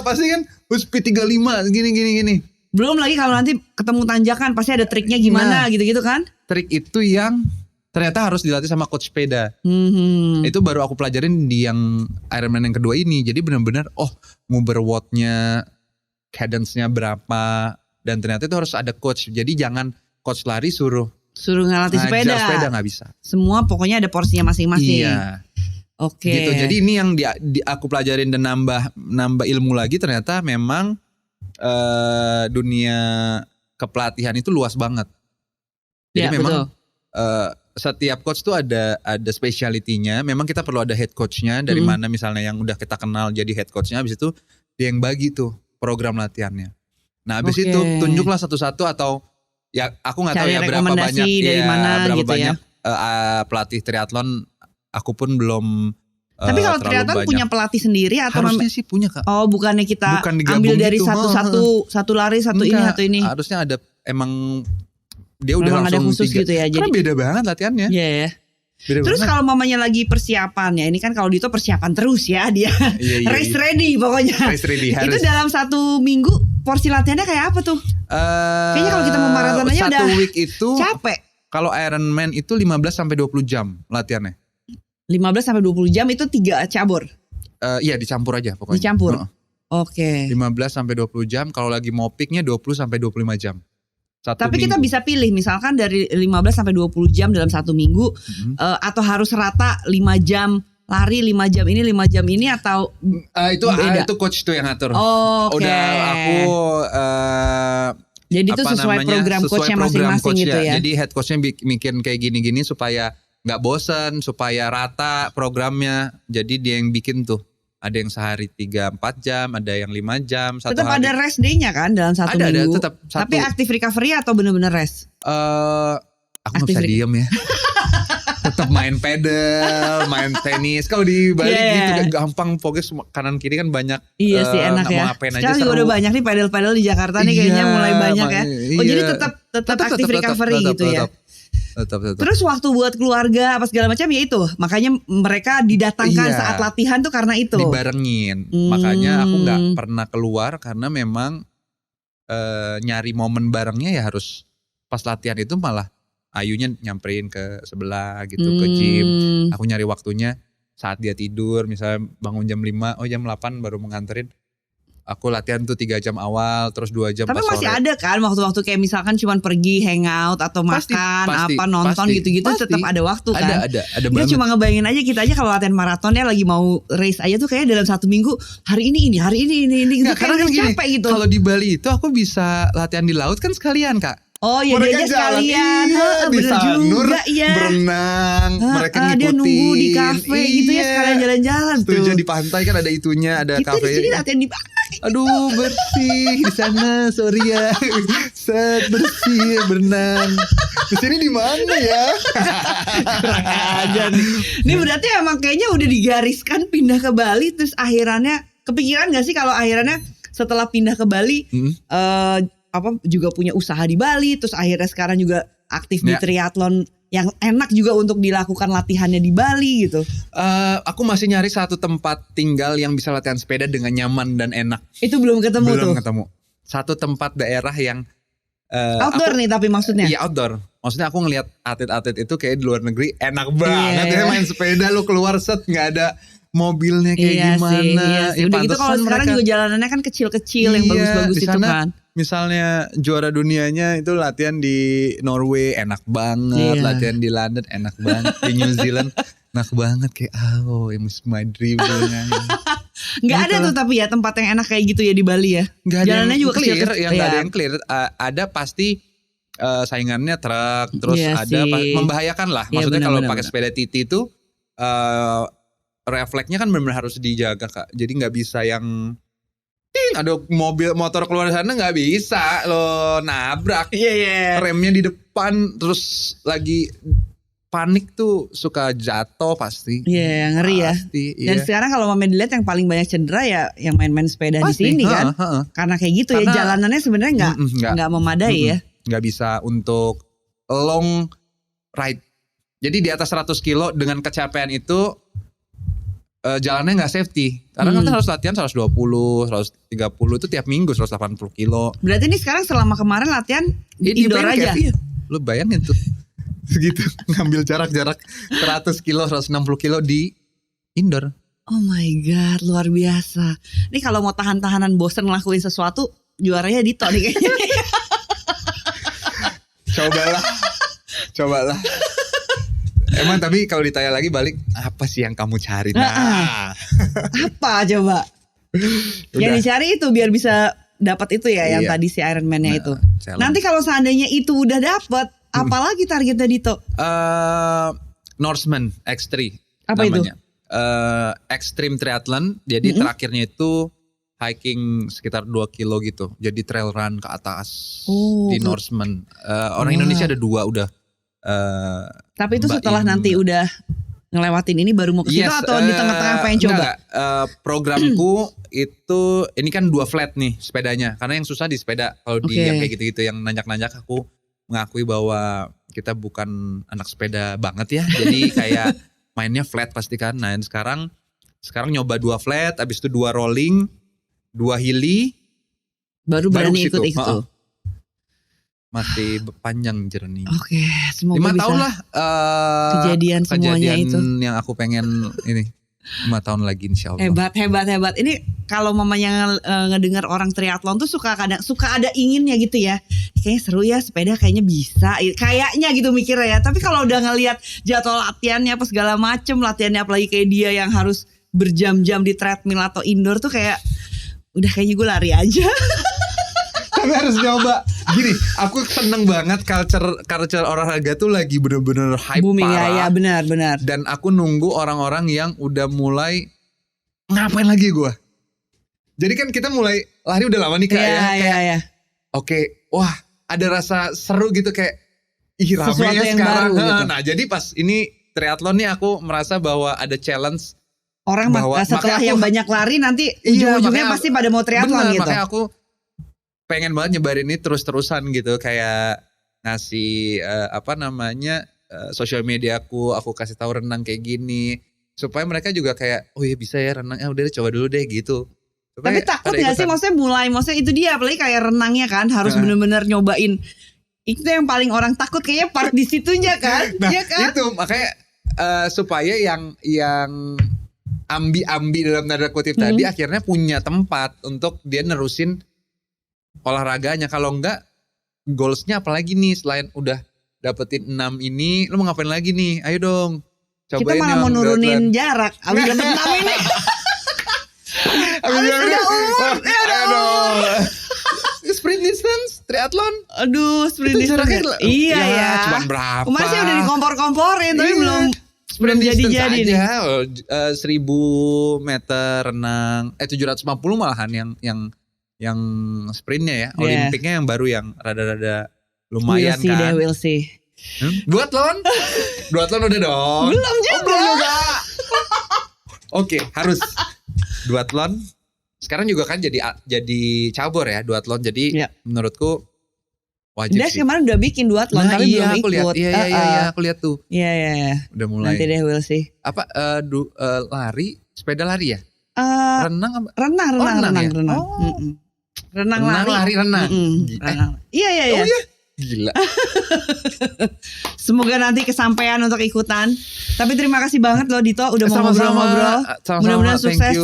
Pasti kan speed 35 gini. Belum lagi kalau nanti ketemu tanjakan pasti ada triknya gimana gitu-gitu kan. Trik itu yang ternyata harus dilatih sama coach sepeda. Itu baru aku pelajarin di yang Ironman yang kedua ini. Jadi benar-benar nguber wattnya, cadence-nya berapa. Dan ternyata itu harus ada coach. Jadi jangan coach lari suruh ngelatih sepeda. Sepeda gak bisa. Semua pokoknya ada porsinya masing-masing. Iya. Gitu. Jadi ini yang aku pelajarin dan nambah ilmu lagi. Ternyata memang dunia kepelatihan itu luas banget. Jadi memang setiap coach tuh ada speciality-nya. Memang kita perlu ada head coach-nya. Dari mana misalnya yang udah kita kenal jadi head coach-nya. Habis itu dia yang bagi tuh program latihannya. Nah habis itu tunjuklah satu-satu atau ya aku gak tahu ya berapa banyak dari mana berapa gitu banyak ya. Pelatih triathlon aku pun belum. Tapi kalau triathlon punya pelatih sendiri atau harusnya sih punya Kak. Bukannya kita ambil dari gitu. satu lari satu ini. Harusnya ada emang dia udah memang langsung ada khusus 3. Gitu ya. Karena beda banget latihannya. Iya. Terus kalau mamanya lagi persiapan ya, ini kan kalau Dito persiapan terus ya dia. Race ready pokoknya. Race ready harus. Itu dalam 1 minggu porsi latihannya kayak apa tuh? Kayaknya kalau kita mau maraton aja udah 1 week itu capek. Kalau Ironman itu 15-20 jam latihannya. 15-20 jam itu 3 cabur? Iya dicampur aja pokoknya. Dicampur? Oke. 15-20 jam, kalau lagi mau peaknya 20-25 jam. Tapi kita bisa pilih misalkan dari 15-20 jam dalam 1 minggu atau harus rata 5 jam lari 5 jam ini 5 jam ini atau itu beda? Itu coach tuh yang ngatur. Udah aku jadi itu sesuai program coachnya masing-masing gitu ya. Jadi head coachnya bikin kayak gini-gini supaya nggak bosen, supaya rata programnya. Jadi dia yang bikin tuh. Ada yang sehari 3-4 jam, ada yang 5 jam. Tetap ada rest day-nya kan dalam 1 minggu. Ada, tetap. Tapi active recovery atau bener-bener rest? Aku gak bisa diem ya. Tetap main pedal, main tenis. Kalau di Bali gitu gampang, pokoknya kanan kiri kan banyak. Iya sih enak ya. Sekarang juga udah banyak nih pedal-pedal di Jakarta nih kayaknya mulai banyak ya. Jadi tetap active recovery gitu ya. Tetap. Terus waktu buat keluarga apa segala macam ya itu. Makanya mereka didatangkan saat latihan tuh karena itu. Dibarengin. Makanya aku gak pernah keluar karena memang nyari momen barengnya ya harus pas latihan itu malah Ayunya nyamperin ke sebelah gitu ke gym. Aku nyari waktunya saat dia tidur misalnya bangun jam 5, jam 8 baru menganterin. Aku latihan tuh 3 jam awal terus 2 jam tapi pas masih sore. ada kan waktu-waktu kayak misalkan cuman pergi hangout atau makan nonton gitu-gitu tetap ada waktu kan. Ada Dia banget. cuma ngebayangin aja kita aja kalau latihan maraton ya lagi mau race aja tuh kayak dalam 1 minggu hari ini gitu Karena kan gini, capek gitu. kalau di Bali itu aku bisa latihan di laut kan sekalian Kak. Oh ya Mereka dia aja sekalian. di Bener Sanur juga ya. berenang, mereka ngikutin. Dia nunggu di kafe gitu ya sekalian jalan-jalan tuh. Setuju di pantai kan ada itunya, ada kita kafe. Kita di sini latihan di pantai. Aduh bersih di sana, sorry ya. Set bersih berenang. Di sini di mana ya? Kurang aja nih. Ini berarti emang kayaknya udah digariskan pindah ke Bali terus akhirannya kepikiran gak sih kalau akhirannya setelah pindah ke Bali juga punya usaha di Bali terus akhirnya sekarang juga aktif di triathlon yang enak juga untuk dilakukan latihannya di Bali gitu. Aku masih nyari satu tempat tinggal yang bisa latihan sepeda dengan nyaman dan enak. Itu belum ketemu tuh. Belum ketemu. Satu tempat daerah yang outdoor nih tapi maksudnya. Iya outdoor. Maksudnya aku ngelihat atlet-atlet itu kayak di luar negeri enak banget ya main sepeda lu keluar set nggak ada mobilnya kayak gimana. Iya. Udah gitu kalau sekarang juga jalanannya kan kecil-kecil yang bagus-bagus itu kan. Misalnya juara dunianya itu latihan di Norway enak banget, latihan di London enak banget, di New Zealand enak banget kayak it was my dream. Nggak ada tuh tapi ya tempat yang enak kayak gitu ya di Bali ya. Jalannya juga clear, yang nggak ada yang clear. Ada pasti saingannya truk, terus ada membahayakan lah. Maksudnya kalau pakai sepeda TT itu refleksnya kan benar-benar harus dijaga Kak. Jadi nggak bisa yang ada mobil motor keluar sana nggak bisa lo nabrak. Remnya di depan terus lagi panik tuh suka jatuh pasti. Ngeri ya. Dan sekarang kalau mau dilihat yang paling banyak cedera ya yang main-main sepeda pasti, di sini kan. Karena kayak gitu ya jalanannya sebenarnya nggak memadai ya. Nggak bisa untuk long ride. Jadi di atas 100 kilo dengan kecapean itu jalannya nggak safety. Karena kan harus latihan 120, 130 itu tiap minggu 180 kilo. Berarti ini sekarang selama kemarin latihan di indoor aja. Lu bayangin tuh. Segitu ngambil jarak-jarak 100 kilo, 160 kilo di indoor. Oh my god, luar biasa. Ini kalau mau tahan-tahanan bosen ngelakuin sesuatu, juaranya Dito nih kayaknya. Cobalah. Emang tapi kalau ditanya lagi balik, apa sih yang kamu cari? Apa coba? Yang dicari itu biar bisa dapat itu ya, yang tadi si Ironman-nya itu. Challenge. Nanti kalau seandainya itu udah dapat, apalagi targetnya Dito? Norseman X3 apa namanya. Itu? Extreme Triathlon. Jadi terakhirnya itu hiking sekitar 2 kilo gitu. Jadi trail run ke atas di Norseman. Orang Indonesia ada 2 udah. Tapi itu setelah nanti udah ngelewatin ini baru mau ke situ atau di tengah-tengah pengen coba? Programku itu ini kan 2 flat nih sepedanya. Karena yang susah di sepeda. Kalau di yang kayak gitu-gitu yang nanjak-nanjak aku mengakui bahwa kita bukan anak sepeda banget ya. Jadi kayak mainnya flat pasti kan. Nah sekarang nyoba 2 flat, abis itu 2 rolling, 2 hilly. Baru berani ikut itu. Masih panjang journey. Oke, semoga 5 tahun lah kejadian semuanya itu. Yang aku pengen ini 5 tahun lagi insya Allah. Hebat. Ini kalau mamanya ngedengar orang triathlon tuh suka ada inginnya gitu ya. Kayaknya seru ya sepeda, kayaknya bisa. Kayaknya gitu mikirnya ya. Tapi kalau udah ngelihat jadwal latihannya apa segala macem, latihannya apalagi kayak dia yang harus berjam-jam di treadmill atau indoor tuh kayak udah kayaknya gue lari aja. Tapi harus nyoba. Gini, aku seneng banget culture olahraga tuh lagi bener-bener hype booming, parah. Ya benar. Dan aku nunggu orang-orang yang udah mulai ngapain lagi gue. Jadi kan kita mulai lari udah lama nih Kak ya. Oke, wah ada rasa seru gitu kayak rame ya sekarang. Baru, gitu. Nah jadi pas ini triathlon nih aku merasa bahwa ada challenge. Orang setelah yang banyak lari nanti ujung-ujungnya pasti pada mau triathlon gitu. Makanya aku pengen banget nyebarin ini terus-terusan gitu, kayak ngasih sosial media aku kasih tahu renang kayak gini supaya mereka juga kayak oh iya bisa ya renang, udah deh coba dulu deh gitu, Tapi takut gak sih maksudnya itu dia, apalagi kayak renangnya kan harus bener-bener nyobain. Itu yang paling orang takut kayaknya part di situnya kan. Nah ya kan? itu makanya supaya yang ambi-ambi dalam tanda kutip tadi akhirnya punya tempat untuk dia nerusin olahraganya. Kalau enggak goalsnya apalagi nih selain udah dapetin 6 ini, lu mau ngapain lagi nih? Ayo dong. Kita malah mau nurunin jarak. Abis dapet 6 ini. Abis udah umur. Aduh. Sprint distance, triathlon. Aduh, sprint distance. Iya ya. Cuman berapa? Kemarin sih udah dikompor-komporin tapi belum jadi-jadi nih. 1000 meter renang, 750 malahan yang sprintnya ya. Olimpiknya yang baru yang rada-rada lumayan kan. We'll see. Duathlon? Duathlon udah dong. Belum juga. Oke, harus duathlon. Sekarang juga kan jadi cabur ya duathlon. Jadi menurutku wajib sih. Kemarin udah bikin duathlon tapi belum ikut. Iya, aku lihat tuh. Iya. Udah mulai. Nanti deh we'll see. Apa lari, sepeda lari ya? Renang apa? Renang. Oh. Renang lari. Renang. Iya. Oh iya. Gila. Semoga nanti kesampaian untuk ikutan. Tapi terima kasih banget loh Dito udah mau ngobrol-ngobrol. Mudah-mudahan sukses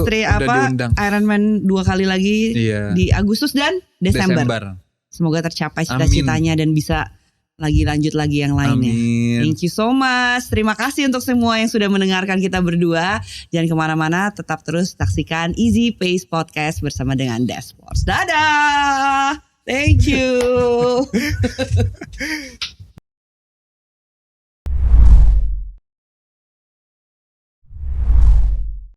Ironman 2 kali lagi di Agustus dan Desember. Semoga tercapai cita-citanya dan bisa lanjut lagi yang lainnya. Amin. Thank you so much. Terima kasih untuk semua yang sudah mendengarkan kita berdua. Jangan kemana-mana, tetap terus saksikan Easy Pace Podcast bersama dengan Desports. Dadah. Thank you.